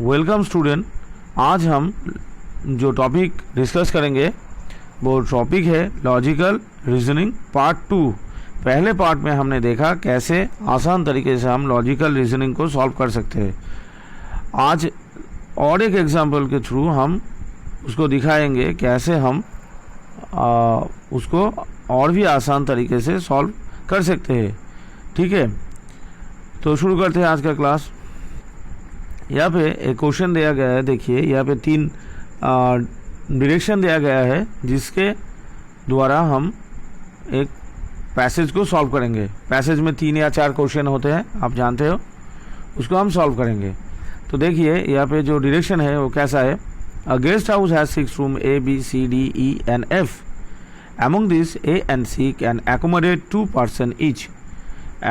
Welcome student. आज हम जो टॉपिक डिस्कस करेंगे वो टॉपिक है लॉजिकल रीजनिंग पार्ट 2। पहले पार्ट में हमने देखा कैसे आसान तरीके से हम लॉजिकल रीजनिंग को सॉल्व कर सकते हैं। आज और एक एग्जांपल के थ्रू हम उसको दिखाएंगे कैसे हम उसको और भी आसान तरीके से सॉल्व कर सकते हैं। ठीक है, तो शुरू करते हैं आज का क्लास। यहाँ पे एक क्वेश्चन दिया गया है। देखिए यहाँ पे 3 डायरेक्शन दिया गया है जिसके द्वारा हम एक पैसेज को सॉल्व करेंगे। पैसेज में 3 या 4 क्वेश्चन होते हैं, आप जानते हो, उसको हम सॉल्व करेंगे। तो देखिए यहाँ पे जो डायरेक्शन है वो कैसा है। A guest house has 6 room A, B, C, D, E and F. Among these, A and C can accommodate 2 person each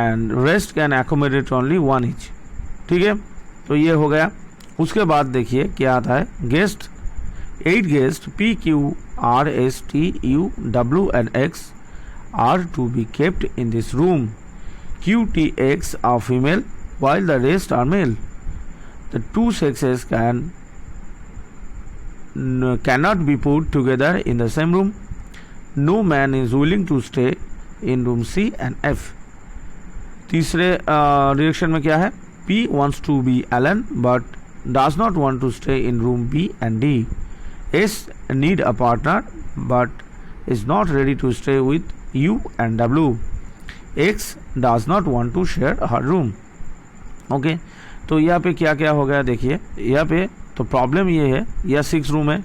and rest can accommodate only 1 each. ठीक है, तो ये हो गया। उसके बाद देखिए क्या आता है। Guest 8 guest P, Q, R, S, T, U, W and X are to be kept in this room. Q, T, X are female while the rest are male. The two sexes cannot be put together in the same room. No man is willing to stay in room C and F. तीसरे direction में क्या है। P wants to be alone but does not want to stay in room B and D. S need a partner but is not ready to stay with U and W. X does not want to share her room. Okay, तो यहाँ पे क्या क्या हो गया। देखिए यहाँ पे तो प्रॉब्लम ये है, यह 6 रूम है,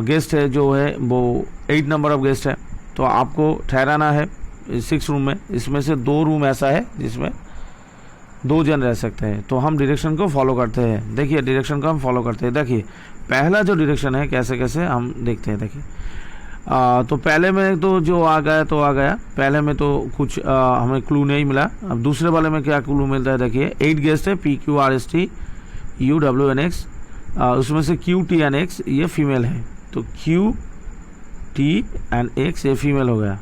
गेस्ट है जो है वो 8 नंबर ऑफ गेस्ट है, तो आपको ठहराना है 6 रूम में। इसमें से 2 रूम ऐसा है जिसमें 2 जन रह सकते हैं। तो हम डायरेक्शन को फॉलो करते हैं। देखिए डायरेक्शन को हम फॉलो करते हैं। देखिए पहला जो डायरेक्शन है कैसे कैसे हम देखते हैं। देखिए तो पहले में तो जो आ गया तो आ गया, पहले में तो कुछ हमें क्लू नहीं मिला। अब दूसरे वाले में क्या क्लू मिलता है। देखिए 8 गेस्ट है P, Q, R, S, T, U, W and X। उसमें से Q, T and X ये फीमेल है, तो Q, T and X ये फीमेल हो गया।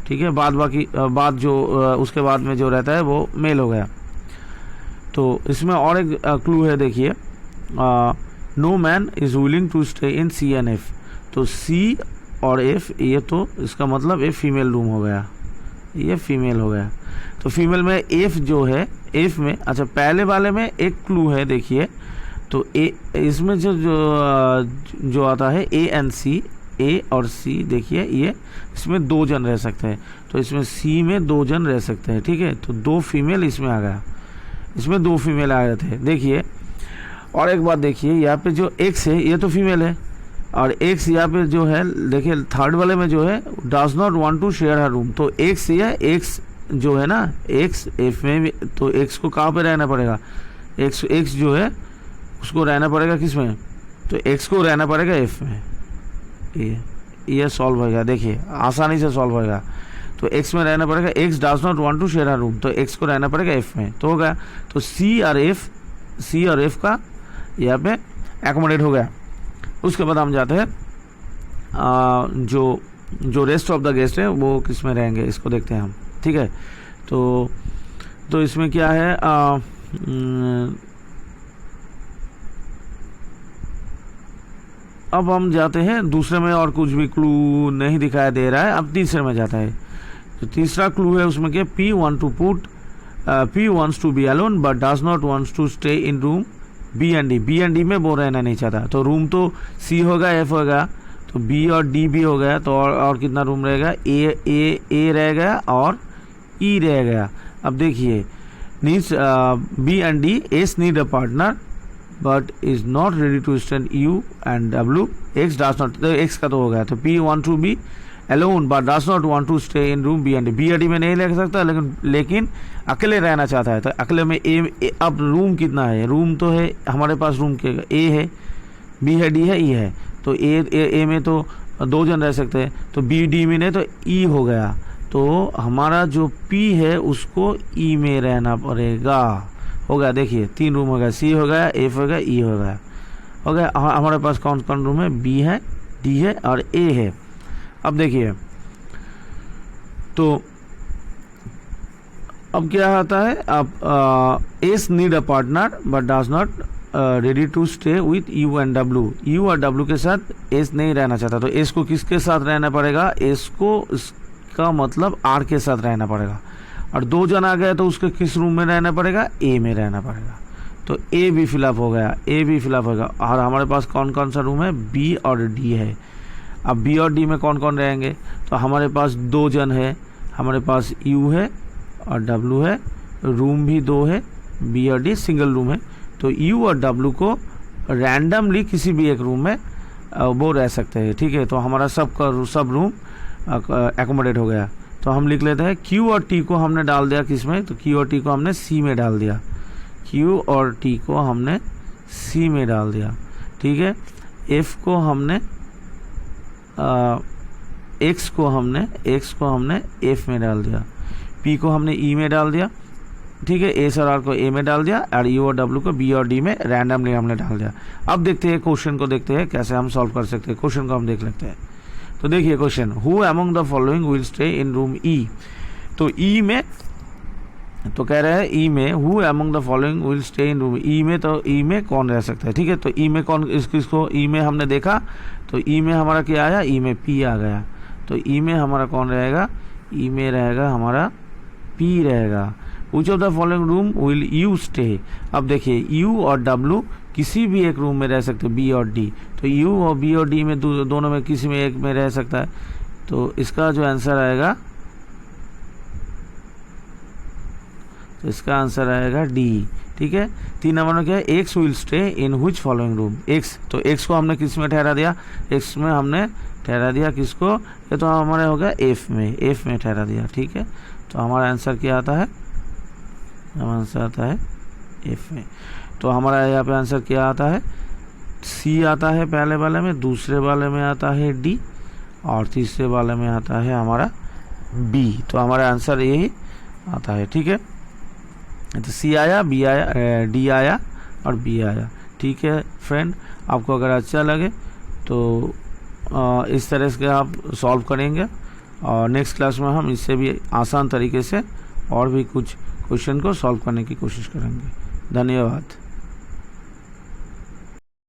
ठीक है, बाद जो उसके बाद में जो रहता है वो मेल हो गया। तो इसमें और एक क्लू है। देखिए no man is willing to stay in C and F। तो C और F ये तो इसका मतलब ये फीमेल रूम हो गया, ये फीमेल हो गया। तो फीमेल में F जो है, F में अच्छा पहले वाले में एक क्लू है। देखिए तो इसमें जो आता है A एंड C, A और C, देखिए ये इसमें 2 जन रह सकते हैं, तो इसमें C में 2 जन रह सकते हैं। ठीक है, तो 2 फीमेल इसमें आ गया, इसमें 2 फीमेल आ गए थे। देखिए और एक बात देखिए, यहाँ पे जो X है ये तो फीमेल है, और X यहाँ पे जो है देखिए थर्ड वाले में जो है does not want to share her room. तो X ये X जो है ना, X F में भी, तो X को कहाँ पे रहना पड़ेगा। X जो है उसको रहना पड़ेगा किस में, तो X को रहना पड़ेगा F में। ये सॉल्व होगा। देखिए आसानी से सॉल्व होगा। तो X में रहना पड़ेगा, X does not want to share her room, तो X को रहना पड़ेगा F में, तो हो गया। तो C और F का यहाँ पे एकोमोडेट हो गया। उसके बाद हम जाते हैं जो रेस्ट ऑफ द गेस्ट है वो किस में रहेंगे, इसको देखते हैं हम। ठीक है, तो इसमें क्या है, अब हम जाते हैं दूसरे में, और कुछ भी क्लू नहीं दिखाई दे रहा है। अब तीसरे में जाता है। तो तीसरा क्लू है उसमें क्या, P wants to be alone but does not wants to stay in room B and D में वो रहना नहीं चाहता। तो रूम तो C होगा, F होगा, तो B और D भी हो गया, तो और कितना रूम रहेगा, A रह गया और E रह गया। अब देखिए needs B and D, S need a partner but is not ready to stand U and W. X does not, तो X का तो हो गया। तो P want to be alone but does not want to stay in room B and D में नहीं ले सकता, लेकिन अकेले रहना चाहता है। तो अकेले में A अब रूम कितना है, रूम तो है हमारे पास, रूम के A है, B है, D है, E है। तो A में तो 2 जन रह सकते हैं, तो B D में नहीं, तो E हो गया। तो हमारा जो P है उसको E में रहना पड़ेगा। हो गया, देखिए 3 रूम हो गया, C हो गया, F हो गया, E हो गया। हो गया हमारे पास कौन कौन रूम है, B है, D है और A है। अब देखिए तो अब क्या आता है, अब S need a partner but does not ready to stay with U and W, U और डब्ल्यू के साथ एस नहीं रहना चाहता, तो एस को किसके साथ रहना पड़ेगा, एस को इसका मतलब आर के साथ रहना पड़ेगा, और 2 जन आ गए तो उसके किस रूम में रहना पड़ेगा, ए में रहना पड़ेगा। तो ए भी फिलअप हो गया, ए भी फिलअप होगा, और हमारे पास कौन कौन सा रूम है, बी और डी है। अब बी और डी में कौन कौन रहेंगे, तो हमारे पास 2 जन है, हमारे पास यू है और डब्ल्यू है, रूम भी 2 है, बी और डी सिंगल रूम है, तो यू और डब्ल्यू को रैंडमली किसी भी एक रूम में वो रह सकते हैं, ठीक है। तो हमारा सब रूम एकोमोडेट हो गया। तो हम लिख लेते हैं क्यू और टी को हमने डाल दिया किस में, तो क्यू और टी को हमने सी में डाल दिया, क्यू और टी को हमने सी में डाल दिया, ठीक है। एफ को हमने एक्स को हमने एफ में डाल दिया, पी को हमने ई में डाल दिया, ठीक है, एस और आर को ए में डाल दिया, और यू और डब्ल्यू को बी और डी में रैंडमली हमने डाल दिया। अब देखते हैं क्वेश्चन को, देखते हैं कैसे हम सॉल्व कर सकते हैं। क्वेश्चन को हम देख लेते हैं। तो देखिए question, who among the following will stay in room E. तो ई में तो कह रहे हैं ई में who among the following will stay in room E में, तो ई में कौन रह सकता है, ठीक है। तो ई में कौन, किसको ई में हमने देखा, तो ई में हमारा क्या आया, ई में पी आ गया। तो ई में हमारा कौन रहेगा, ई में रहेगा हमारा पी रहेगा। Which of the following room will you stay. अब देखिए यू और डब्ल्यू किसी भी एक रूम में रह सकते, बी और डी, तो यू और बी और डी में दोनों में किसी में एक में रह सकता है। तो इसका जो आंसर आएगा, तो इसका आंसर आएगा डी, ठीक है। 3 नंबर में क्या है, x will stay in which following room, x, तो एक्स को हमने किस में ठहरा दिया, एक्स में हमने ठहरा दिया किसको, ये तो हमारा हो गया एफ में, एफ में ठहरा दिया, ठीक है। तो हमारा आंसर क्या आता है, हमारा आंसर आता है एफ में। तो हमारा यहाँ पे आंसर क्या आता है, सी आता है पहले वाले में, दूसरे वाले में आता है डी, और तीसरे वाले में आता है हमारा बी। तो हमारा आंसर यही आता है, ठीक है। तो सी आया, बी आया, डी आया और बी आया, ठीक है फ्रेंड। आपको अगर अच्छा लगे तो इस तरह से आप सॉल्व करेंगे, और नेक्स्ट क्लास में हम इससे भी आसान तरीके से और भी कुछ क्वेश्चन को सॉल्व करने की कोशिश करेंगे। धन्यवाद।